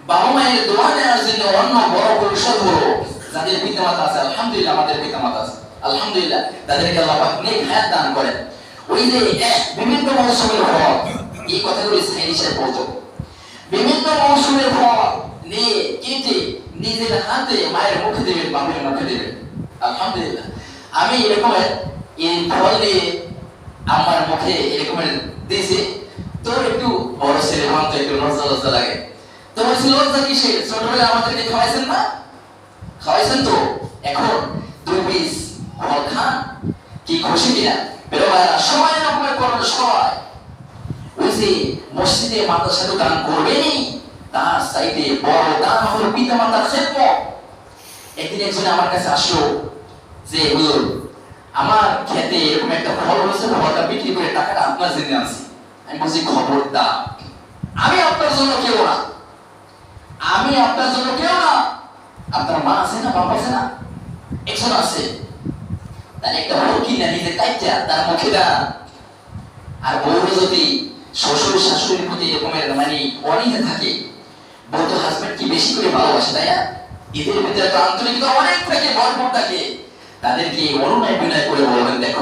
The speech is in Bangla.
বাবা মায়ের দোয়া নেওয়ার জন্য অন্য বড় কৌশল হলো যাদের পিতামাতা আছে, আলহামদুলিল্লাহ আমাদের পিতামাতা আছে, আলহামদুলিল্লাহ তাদেরকে আল্লাহ পাক নেক হায়াত দান করেন। ওই যে বিভিন্ন মৌসুমের ফল, এই কথাগুলো সাইদি সাহেব বলতো, বিভিন্ন মৌসুমের ফল নিয়ে কেটে নিজের হাতে মায়ের মুখে দেবেন, বাপের মুখে দেবেন। আলহামদুলিল্লাহ আমি এরকমের এই ফল নিয়ে আমার মুখে এরকমের দিয়েছি, তো একটু বড় ছেলে ভাব তো একটু লজ্জা লজ্জা লাগে। তো বলছি লজ্জা কিসের, ছোটবেলায় আমাদেরকে খাওয়াইছেন না, খাওয়াইছেন তো, এখন 2 পিস ফল খান, কি খুশি কিনা? বেরো ভাইরা সবাই রকমের করবে, সবাই ওই যে মসজিদে মাদ্রাসা দান করবেনই, তার চাইতে বড় দান হলো পিতা মাতার খেদমত। একদিন একজন আমার কাছে আসলো যে হুজুর আমার খেতে এরকম একটা ফল হয়েছে, ফলটা বিক্রি করে টাকাটা আপনার জন্য আনছি। আমি বলছি খবরদার, আমি আপনার জন্য কেউ না, আমি আপনার জন্য কেউ না। আপনার মা আছে না, বাবা আছে না, একজন আছে, তার একটা ফল কিনে নিজে কাইটা তার মুখে দেন। আর বউর যদি শ্বশুর শাশুড়ির প্রতি এরকমের মানে অনীহা থাকে, বউ তো হাজবেন্ড কি বেশি করে ভালোবাসে, তাই না? এদের ভিতরে তো আন্তরিকতা অনেক থাকে, ভরপুর থাকে। তাদেরকে অনুনয় বিনয় করে বলবেন, দেখো